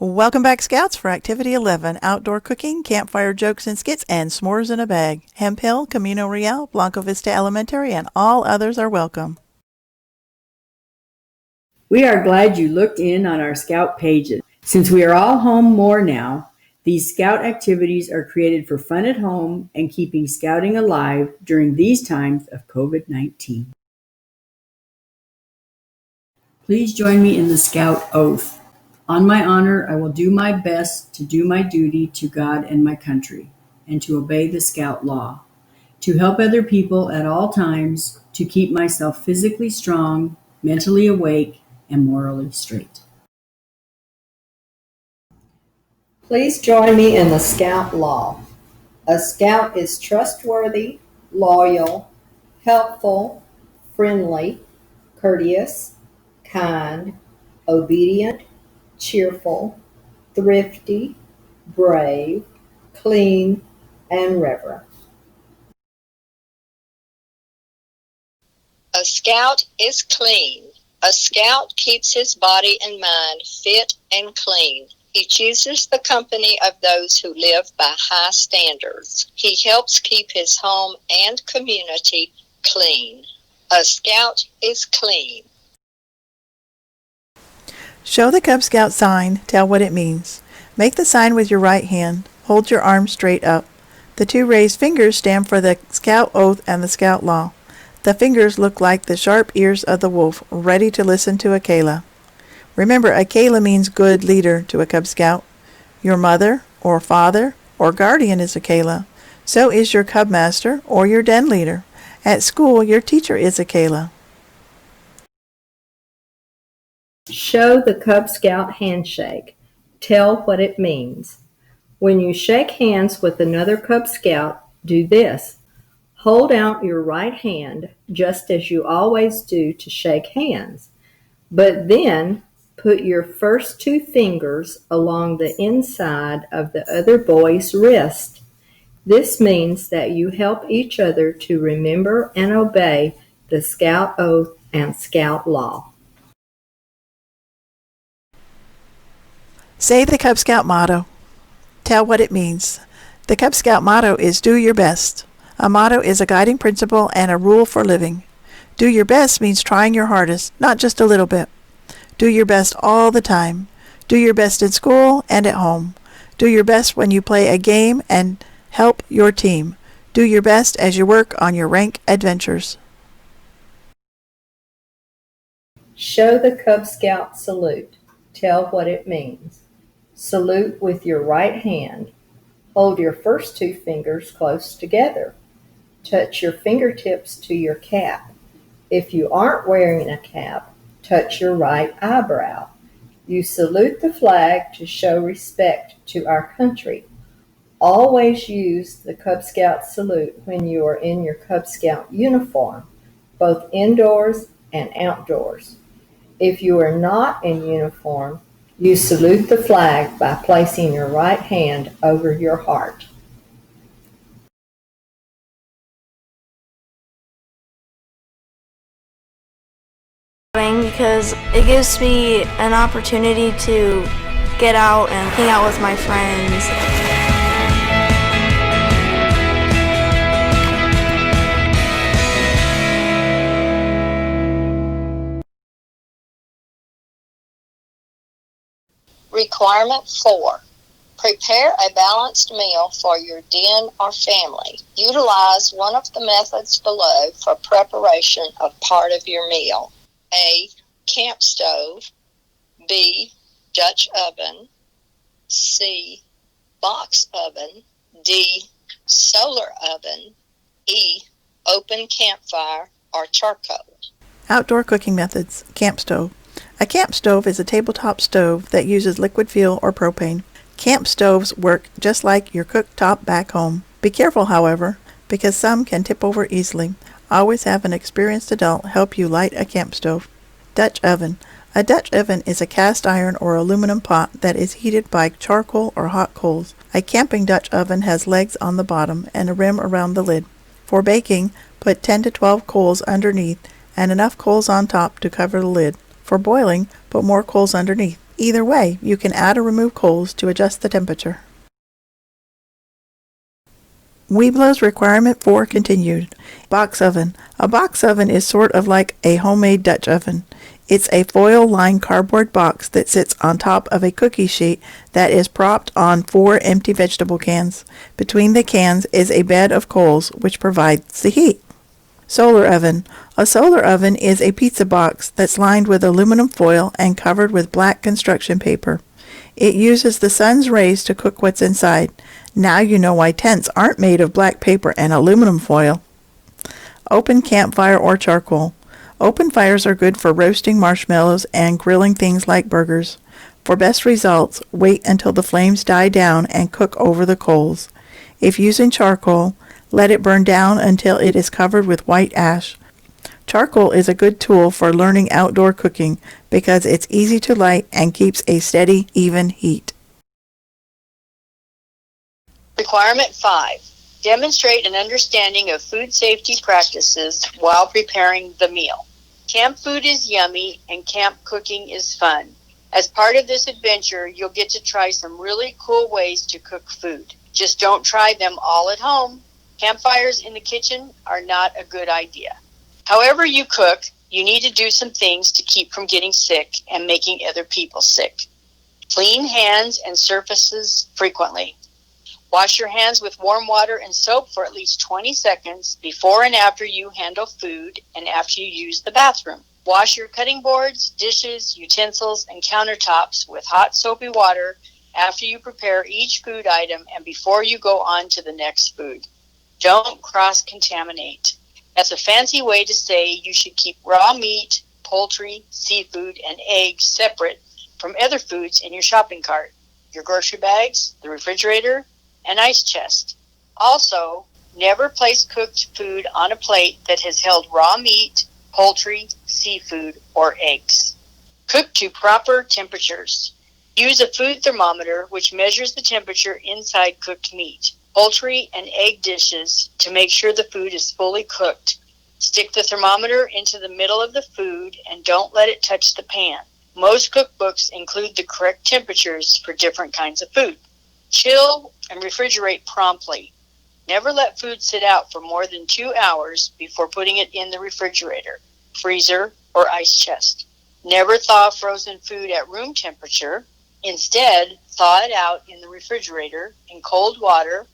Welcome back, Scouts, for Activity 11, Outdoor Cooking, Campfire Jokes and Skits, and S'mores in a Bag. Hemp Hill, Camino Real, Blanco Vista Elementary, and all others are welcome. We are glad you looked in on our Scout pages. Since we are all home more now, these Scout activities are created for fun at home and keeping Scouting alive during these times of COVID-19. Please join me in the Scout Oath. On my honor, I will do my best to do my duty to God and my country, and to obey the Scout law, to help other people at all times, to keep myself physically strong, mentally awake, and morally straight. Please join me in the Scout law. A Scout is trustworthy, loyal, helpful, friendly, courteous, kind, obedient, cheerful, thrifty, brave, clean, and reverent. A Scout is clean. A Scout keeps his body and mind fit and clean. He chooses the company of those who live by high standards. He helps keep his home and community clean. A Scout is clean. Show the Cub Scout sign. Tell what it means. Make the sign with your right hand. Hold your arm straight up. The two raised fingers stand for the Scout Oath and the Scout Law. The fingers look like the sharp ears of the wolf, ready to listen to a Kayla. Remember, a Kayla means good leader to a Cub Scout. Your mother, or father, or guardian is a Kayla. So is your Cub Master or your den leader. At school, your teacher is a Kayla. Show the Cub Scout handshake. Tell what it means. When you shake hands with another Cub Scout, do this. Hold out your right hand just as you always do to shake hands, but then put your first two fingers along the inside of the other boy's wrist. This means that you help each other to remember and obey the Scout Oath and Scout Law. Say the Cub Scout motto. Tell what it means. The Cub Scout motto is do your best. A motto is a guiding principle and a rule for living. Do your best means trying your hardest, not just a little bit. Do your best all the time. Do your best in school and at home. Do your best when you play a game and help your team. Do your best as you work on your rank adventures. Show the Cub Scout salute. Tell what it means. Salute with your right hand. Hold your first two fingers close together. Touch your fingertips to your cap. If you aren't wearing a cap, touch your right eyebrow. You salute the flag to show respect to our country. Always use the Cub Scout salute when you are in your Cub Scout uniform, both indoors and outdoors. If you are not in uniform, you salute the flag by placing your right hand over your heart. Because it gives me an opportunity to get out and hang out with my friends. Requirement 4. Prepare a balanced meal for your den or family. Utilize one of the methods below for preparation of part of your meal. A. Camp stove. B. Dutch oven. C. Box oven. D. Solar oven. E. Open campfire or charcoal. Outdoor cooking methods. Camp stove. A camp stove is a tabletop stove that uses liquid fuel or propane. Camp stoves work just like your cooktop back home. Be careful, however, because some can tip over easily. Always have an experienced adult help you light a camp stove. Dutch oven. A Dutch oven is a cast iron or aluminum pot that is heated by charcoal or hot coals. A camping Dutch oven has legs on the bottom and a rim around the lid. For baking, put 10 to 12 coals underneath and enough coals on top to cover the lid. For boiling, put more coals underneath. Either way, you can add or remove coals to adjust the temperature. Weeblo's requirement 4 continued. Box oven. A box oven is sort of like a homemade Dutch oven. It's a foil-lined cardboard box that sits on top of a cookie sheet that is propped on 4 empty vegetable cans. Between the cans is a bed of coals which provides the heat. Solar oven. A solar oven is a pizza box that's lined with aluminum foil and covered with black construction paper. It uses the sun's rays to cook what's inside. Now you know why tents aren't made of black paper and aluminum foil. Open campfire or charcoal. Open fires are good for roasting marshmallows and grilling things like burgers. For best results, wait until the flames die down and cook over the coals. If using charcoal, let it burn down until it is covered with white ash. Charcoal is a good tool for learning outdoor cooking because it's easy to light and keeps a steady, even heat. Requirement 5. Demonstrate an understanding of food safety practices while preparing the meal. Camp food is yummy and camp cooking is fun. As part of this adventure, you'll get to try some really cool ways to cook food. Just don't try them all at home. Campfires in the kitchen are not a good idea. However you cook, you need to do some things to keep from getting sick and making other people sick. Clean hands and surfaces frequently. Wash your hands with warm water and soap for at least 20 seconds before and after you handle food and after you use the bathroom. Wash your cutting boards, dishes, utensils, and countertops with hot soapy water after you prepare each food item and before you go on to the next food. Don't cross-contaminate. That's a fancy way to say you should keep raw meat, poultry, seafood, and eggs separate from other foods in your shopping cart, your grocery bags, the refrigerator, and ice chest. Also, never place cooked food on a plate that has held raw meat, poultry, seafood, or eggs. Cook to proper temperatures. Use a food thermometer which measures the temperature inside cooked meat, poultry, and egg dishes to make sure the food is fully cooked. Stick the thermometer into the middle of the food and don't let it touch the pan. Most cookbooks include the correct temperatures for different kinds of food. Chill and refrigerate promptly. Never let food sit out for more than 2 hours before putting it in the refrigerator, freezer, or ice chest. Never thaw frozen food at room temperature. Instead, thaw it out in the refrigerator, in cold water,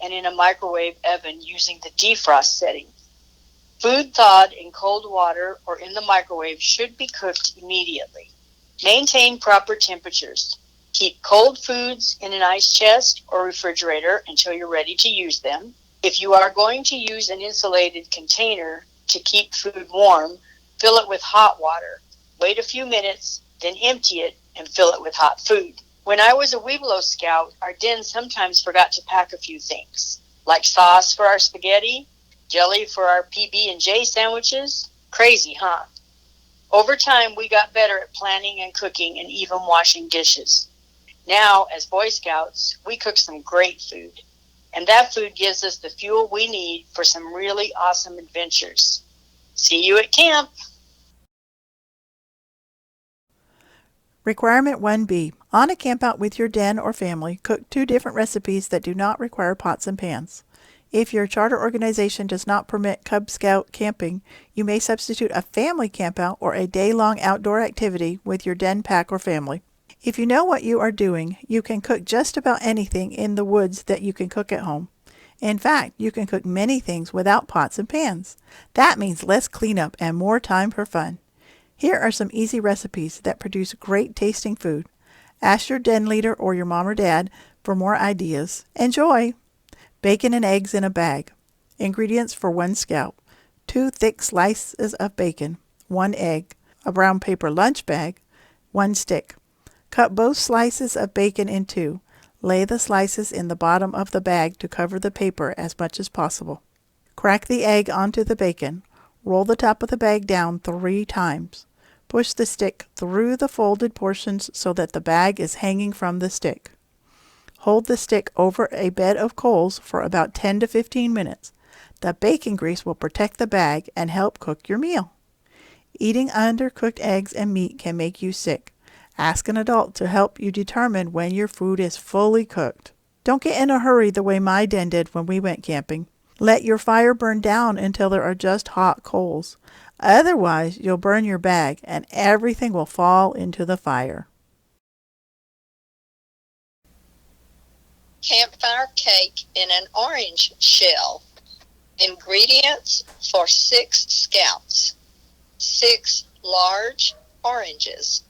and in a microwave oven using the defrost setting. Food thawed in cold water or in the microwave should be cooked immediately. Maintain proper temperatures. Keep cold foods in an ice chest or refrigerator until you're ready to use them. If you are going to use an insulated container to keep food warm, fill it with hot water. Wait a few minutes, then empty it and fill it with hot food. When I was a Weeblo Scout, our den sometimes forgot to pack a few things, like sauce for our spaghetti, jelly for our PB&J sandwiches. Crazy, huh? Over time, we got better at planning and cooking and even washing dishes. Now, as Boy Scouts, we cook some great food, and that food gives us the fuel we need for some really awesome adventures. See you at camp! Requirement 1B. On a campout with your den or family, cook 2 different recipes that do not require pots and pans. If your charter organization does not permit Cub Scout camping, you may substitute a family campout or a day-long outdoor activity with your den pack or family. If you know what you are doing, you can cook just about anything in the woods that you can cook at home. In fact, you can cook many things without pots and pans. That means less cleanup and more time for fun. Here are some easy recipes that produce great tasting food. Ask your den leader or your mom or dad for more ideas. Enjoy! Bacon and eggs in a bag. Ingredients for 1 Scout. 2 thick slices of bacon, 1 egg, a brown paper lunch bag, 1 stick. Cut both slices of bacon in 2. Lay the slices in the bottom of the bag to cover the paper as much as possible. Crack the egg onto the bacon. Roll the top of the bag down 3 times. Push the stick through the folded portions so that the bag is hanging from the stick. Hold the stick over a bed of coals for about 10 to 15 minutes. The bacon grease will protect the bag and help cook your meal. Eating undercooked eggs and meat can make you sick. Ask an adult to help you determine when your food is fully cooked. Don't get in a hurry the way my den did when we went camping. Let your fire burn down until there are just hot coals. Otherwise, you'll burn your bag and everything will fall into the fire. Campfire cake in an orange shell. Ingredients for 6 scalps. 6 large oranges.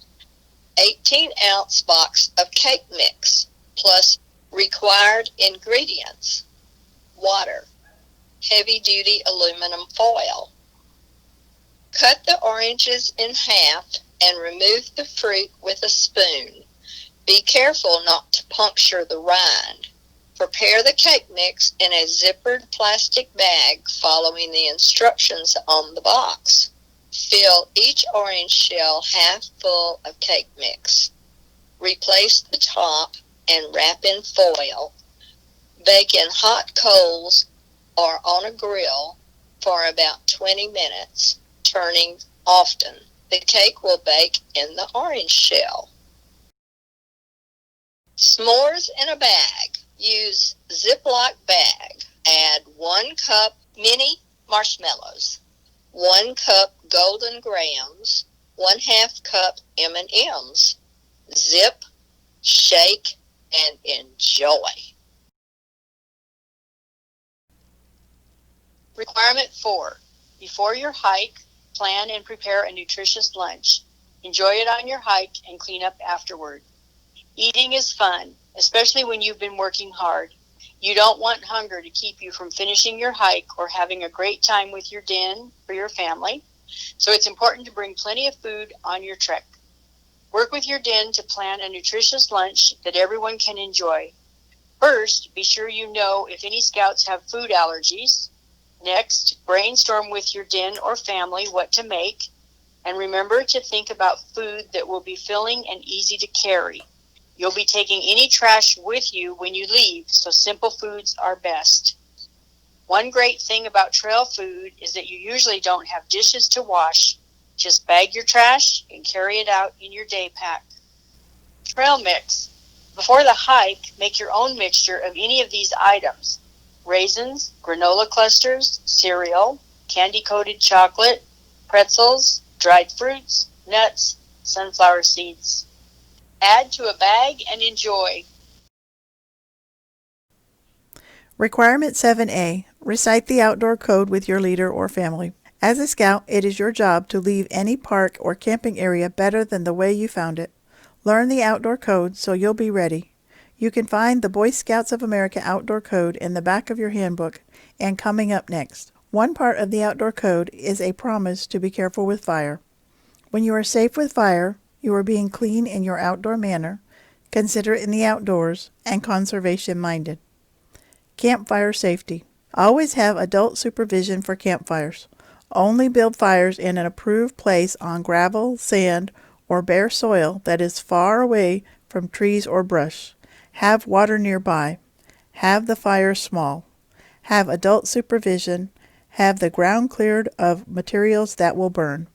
18-ounce box of cake mix plus required ingredients. Water. Heavy-duty aluminum foil. Cut the oranges in half and remove the fruit with a spoon. Be careful not to puncture the rind. Prepare the cake mix in a zippered plastic bag following the instructions on the box. Fill each orange shell half full of cake mix. Replace the top and wrap in foil. Bake in hot coals or on a grill for about 20 minutes, turning often. The cake will bake in the orange shell. S'mores in a bag. Use ziplock bag. Add 1 cup mini marshmallows, 1 cup golden grahams, 1/2 cup M&Ms. Zip, shake, and enjoy. Requirement 4. Before your hike, plan and prepare a nutritious lunch. Enjoy it on your hike and clean up afterward. Eating is fun, especially when you've been working hard. You don't want hunger to keep you from finishing your hike or having a great time with your den or your family. So it's important to bring plenty of food on your trek. Work with your den to plan a nutritious lunch that everyone can enjoy. First, be sure you know if any scouts have food allergies. Next, brainstorm with your den or family what to make. And remember to think about food that will be filling and easy to carry. You'll be taking any trash with you when you leave, so simple foods are best. One great thing about trail food is that you usually don't have dishes to wash. Just bag your trash and carry it out in your day pack. Trail mix. Before the hike, make your own mixture of any of these items. Raisins, granola clusters, cereal, candy-coated chocolate, pretzels, dried fruits, nuts, sunflower seeds. Add to a bag and enjoy. Requirement 7A. Recite the outdoor code with your leader or family. As a scout, it is your job to leave any park or camping area better than the way you found it. Learn the outdoor code so you'll be ready. You can find the Boy Scouts of America Outdoor Code in the back of your handbook and coming up next. One part of the outdoor code is a promise to be careful with fire. When you are safe with fire, you are being clean in your outdoor manner, considerate in the outdoors, and conservation-minded. Campfire safety. Always have adult supervision for campfires. Only build fires in an approved place on gravel, sand, or bare soil that is far away from trees or brush. Have water nearby. Have the fire small. Have adult supervision. Have the ground cleared of materials that will burn.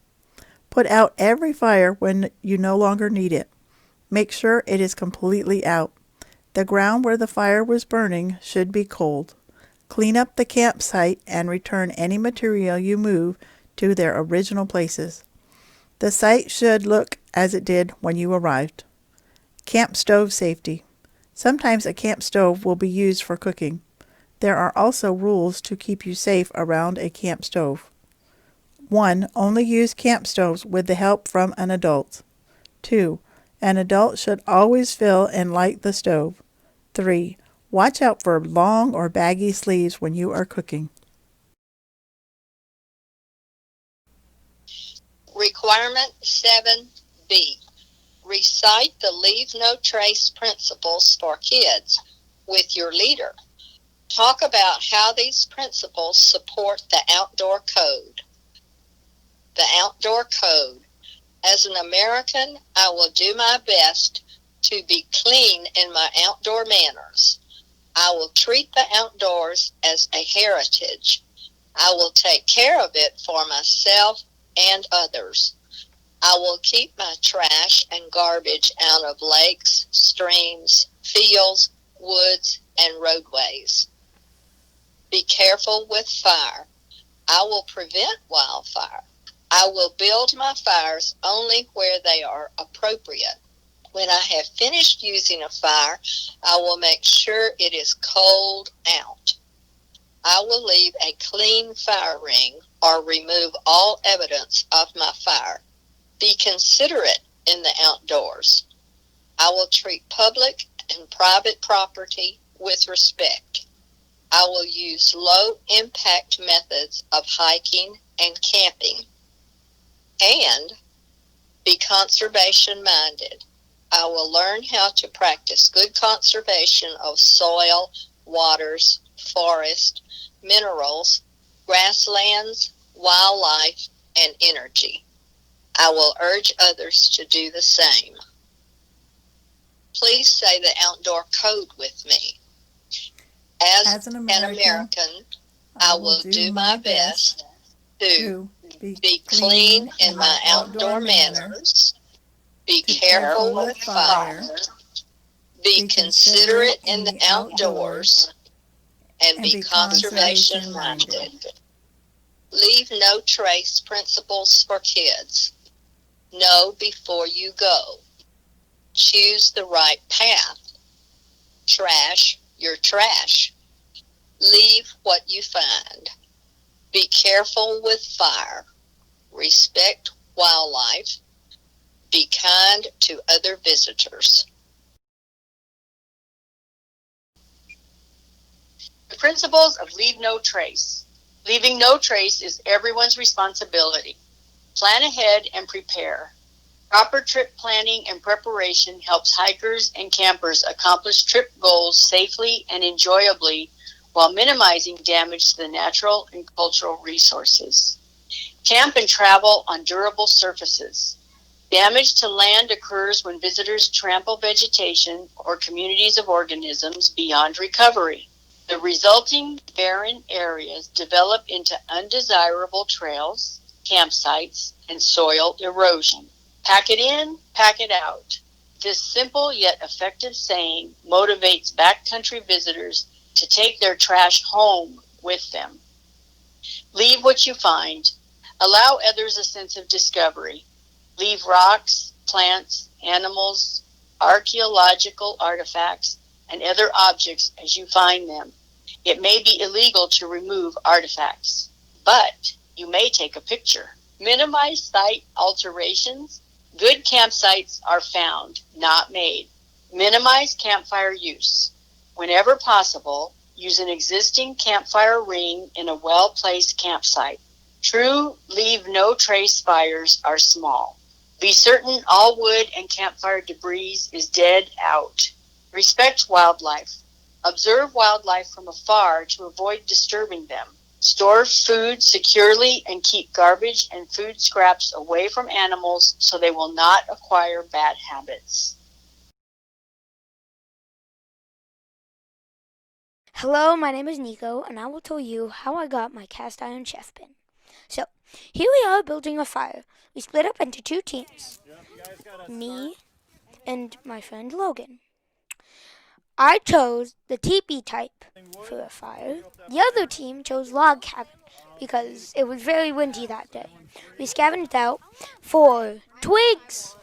Put out every fire when you no longer need it. Make sure it is completely out. The ground where the fire was burning should be cold. Clean up the campsite and return any material you move to their original places. The site should look as it did when you arrived. Camp stove safety. Sometimes a camp stove will be used for cooking. There are also rules to keep you safe around a camp stove. 1. Only use camp stoves with the help from an adult. 2. An adult should always fill and light the stove. 3. Watch out for long or baggy sleeves when you are cooking. Requirement 7B. Recite the Leave No Trace principles for kids with your leader. Talk about how these principles support the outdoor code. The outdoor code. As an American, I will do my best to be clean in my outdoor manners. I will treat the outdoors as a heritage. I will take care of it for myself and others. I will keep my trash and garbage out of lakes, streams, fields, woods, and roadways. Be careful with fire. I will prevent wildfire. I will build my fires only where they are appropriate. When I have finished using a fire, I will make sure it is cold out. I will leave a clean fire ring or remove all evidence of my fire. Be considerate in the outdoors. I will treat public and private property with respect. I will use low-impact methods of hiking and camping. And be conservation-minded. I will learn how to practice good conservation of soil, waters, forest, minerals, grasslands, wildlife, and energy. I will urge others to do the same. Please say the outdoor code with me. As an American, I will do my best to be clean in my outdoor manners, be careful with fire, be considerate in the outdoors, and be conservation-minded. Leave no trace principles for kids. Know before you go. Choose the right path. Trash your trash. Leave what you find. Be careful with fire. Respect wildlife. Be kind to other visitors. The principles of leave no trace. Leaving no trace is everyone's responsibility. Plan ahead and prepare. Proper trip planning and preparation helps hikers and campers accomplish trip goals safely and enjoyably while minimizing damage to the natural and cultural resources. Camp and travel on durable surfaces. Damage to land occurs when visitors trample vegetation or communities of organisms beyond recovery. The resulting barren areas develop into undesirable trails, campsites, and soil erosion. Pack it in, pack it out. This simple yet effective saying motivates backcountry visitors to take their trash home with them. Leave what you find. Allow others a sense of discovery. Leave rocks, plants, animals, archaeological artifacts, and other objects as you find them. It may be illegal to remove artifacts, but you may take a picture. Minimize site alterations. Good campsites are found, not made. Minimize campfire use. Whenever possible, use an existing campfire ring in a well-placed campsite. True leave no trace fires are small. Be certain all wood and campfire debris is dead out. Respect wildlife. Observe wildlife from afar to avoid disturbing them. Store food securely and keep garbage and food scraps away from animals so they will not acquire bad habits. Hello, my name is Nico, and I will tell you how I got my cast iron chef pin. So, here we are building a fire. We split up into two teams, me and my friend Logan. I chose the teepee type for a fire. The other team chose log cabin because it was very windy that day. We scavenged out for twigs,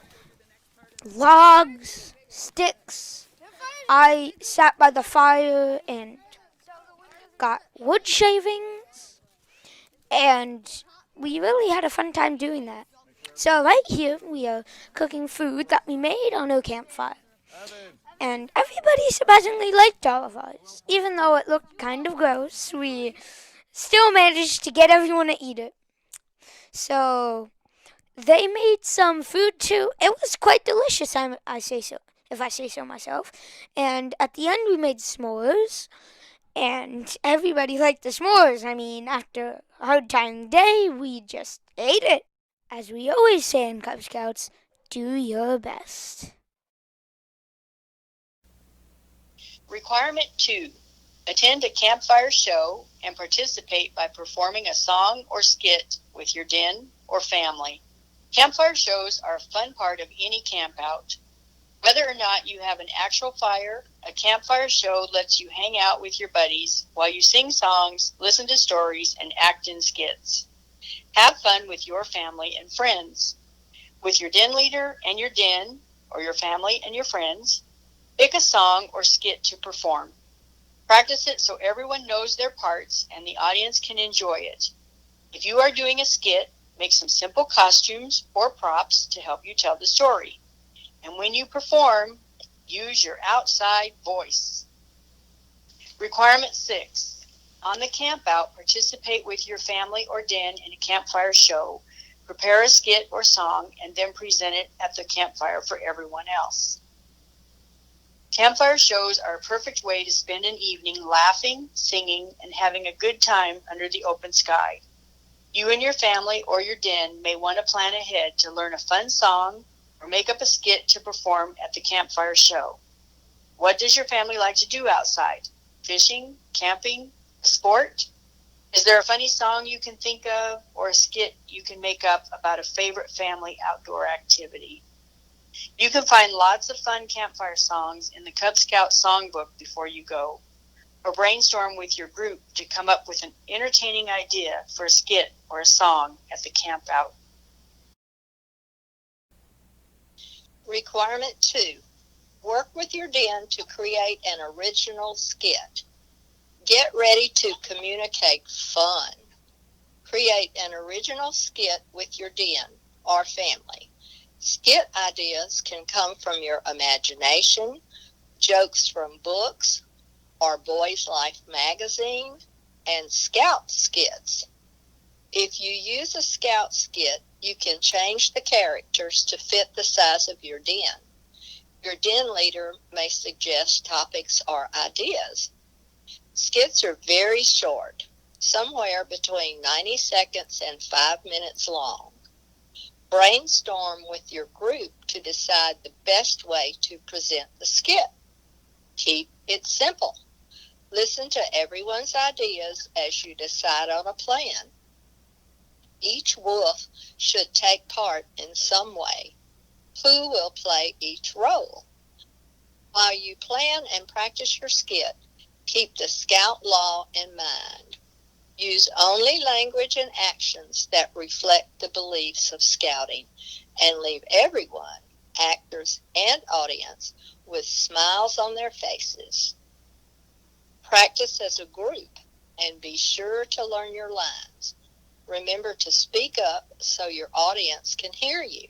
logs, sticks. I sat by the fire and got wood shavings, and we really had a fun time doing that. So right here we are cooking food that we made on our campfire. And everybody surprisingly liked all of ours. Even though it looked kind of gross, we still managed to get everyone to eat it. So they made some food too. It was quite delicious, I say so, if I say so myself. And at the end we made s'mores. And everybody liked the s'mores. I mean, after a hard time day, we just ate it. As we always say in Cub Scouts, do your best. Requirement 2. Attend a campfire show and participate by performing a song or skit with your den or family. Campfire shows are a fun part of any campout. Whether or not you have an actual fire, a campfire show lets you hang out with your buddies while you sing songs, listen to stories, and act in skits. Have fun with your family and friends. With your den leader and your den, or your family and your friends, pick a song or skit to perform. Practice it so everyone knows their parts and the audience can enjoy it. If you are doing a skit, make some simple costumes or props to help you tell the story. And when you perform, use your outside voice. Requirement 6. On the campout, participate with your family or den in a campfire show. Prepare a skit or song and then present it at the campfire for everyone else. Campfire shows are a perfect way to spend an evening laughing, singing, and having a good time under the open sky. You and your family or your den may want to plan ahead to learn a fun song or make up a skit to perform at the campfire show. What does your family like to do outside? Fishing? Camping? Sport? Is there a funny song you can think of or a skit you can make up about a favorite family outdoor activity? You can find lots of fun campfire songs in the Cub Scout songbook before you go, or brainstorm with your group to come up with an entertaining idea for a skit or a song at the campout. Requirement 2. Work with your den to create an original skit. Get ready to communicate fun. Create an original skit with your den or family. Skit ideas can come from your imagination, jokes from books, or Boys Life magazine, and Scout skits. If you use a Scout skit, you can change the characters to fit the size of your den. Your den leader may suggest topics or ideas. Skits are very short, somewhere between 90 seconds and 5 minutes long. Brainstorm with your group to decide the best way to present the skit. Keep it simple. Listen to everyone's ideas as you decide on a plan. Each wolf should take part in some way. Who will play each role? While you plan and practice your skit, keep the Scout law in mind. Use only language and actions that reflect the beliefs of Scouting, and leave everyone, actors and audience, with smiles on their faces. Practice as a group and be sure to learn your lines. Remember to speak up so your audience can hear you.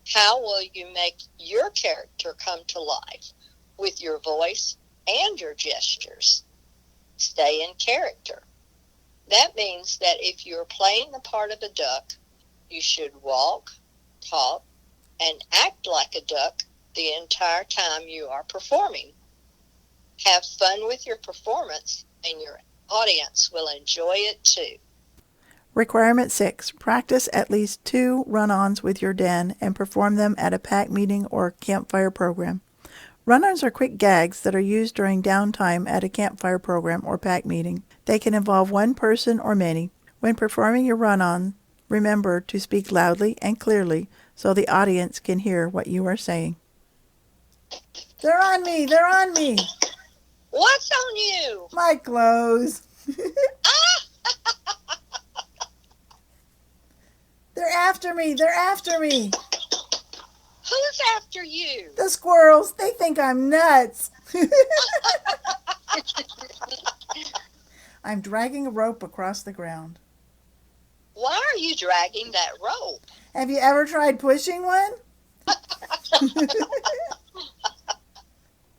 How will you make your character come to life? With your voice and your gestures. Stay in character. That means that if you're playing the part of a duck, you should walk, talk, and act like a duck the entire time you are performing. Have fun with your performance, and your audience will enjoy it too. Requirement 6. Practice at least 2 run-ons with your den and perform them at a pack meeting or campfire program. Run-ons are quick gags that are used during downtime at a campfire program or pack meeting. They can involve one person or many. When performing your run-on, remember to speak loudly and clearly so the audience can hear what you are saying. They're on me! They're on me! What's on you? My clothes. They're after me! They're after me! Who's after you? The squirrels. They think I'm nuts. I'm dragging a rope across the ground. Why are you dragging that rope? Have you ever tried pushing one?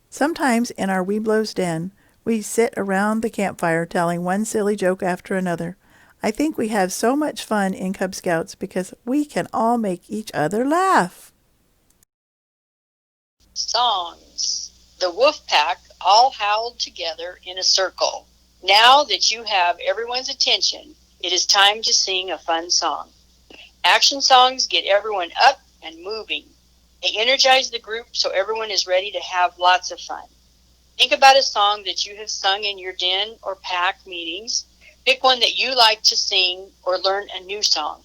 Sometimes in our Weeblo's den, we sit around the campfire telling one silly joke after another. I think we have so much fun in Cub Scouts because we can all make each other laugh. Songs. The wolf pack all howled together in a circle. Now that you have everyone's attention, it is time to sing a fun song. Action songs get everyone up and moving. They energize the group so everyone is ready to have lots of fun. Think about a song that you have sung in your den or pack meetings. Pick one that you like to sing or learn a new song.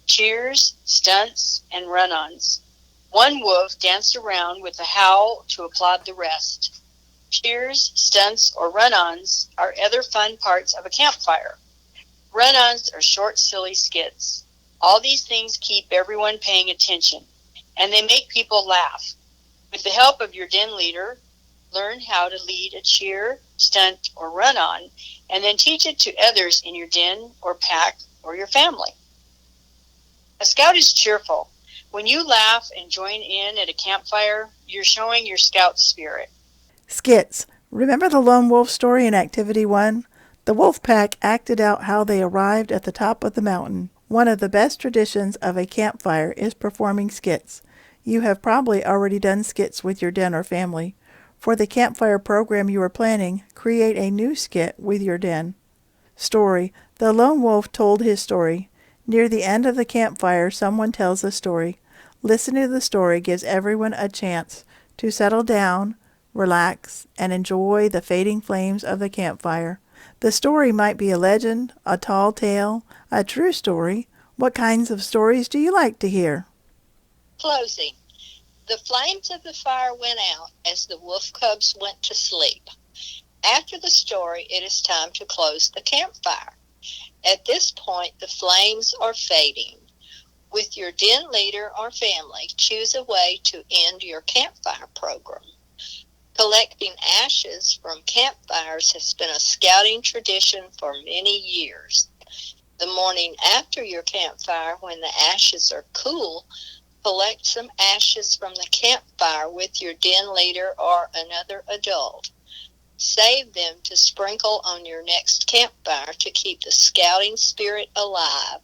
cheers, stunts, and run-ons. One wolf danced around with a howl to applaud the rest. Cheers, stunts, or run-ons are other fun parts of a campfire. Run-ons are short, silly skits. All these things keep everyone paying attention, and they make people laugh. With the help of your den leader, learn how to lead a cheer, stunt, or run-on, and then teach it to others in your den or pack or your family. A scout is cheerful. When you laugh and join in at a campfire, you're showing your scout spirit. Skits. Remember the lone wolf story in Activity 1? The wolf pack acted out how they arrived at the top of the mountain. One of the best traditions of a campfire is performing skits. You have probably already done skits with your den or family. For the campfire program you are planning, create a new skit with your den. Story. The lone wolf told his story. Near the end of the campfire, someone tells a story. Listening to the story gives everyone a chance to settle down, relax, and enjoy the fading flames of the campfire. The story might be a legend, a tall tale, a true story. What kinds of stories do you like to hear? Closing. The flames of the fire went out as the wolf cubs went to sleep. After the story, it is time to close the campfire. At this point, the flames are fading. With your den leader or family, choose a way to end your campfire program. Collecting ashes from campfires has been a scouting tradition for many years. The morning after your campfire, when the ashes are cool, collect some ashes from the campfire with your den leader or another adult. Save them to sprinkle on your next campfire to keep the scouting spirit alive,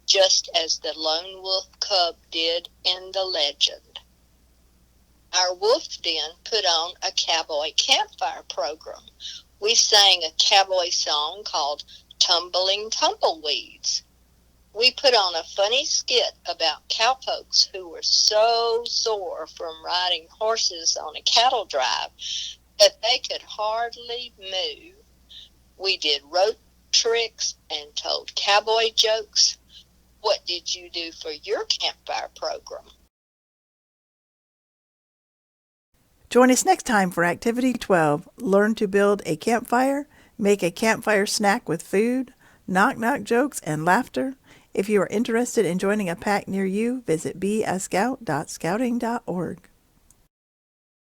just as the lone wolf cub did in the legend. Our wolf den put on a cowboy campfire program. We sang a cowboy song called Tumbling Tumbleweeds. We put on a funny skit about cowpokes who were so sore from riding horses on a cattle drive that they could hardly move. We did rope tricks and told cowboy jokes. What did you do for your campfire program? Join us next time for Activity 12. Learn to build a campfire, make a campfire snack with food, knock-knock jokes, and laughter. If you are interested in joining a pack near you, visit beascout.scouting.org.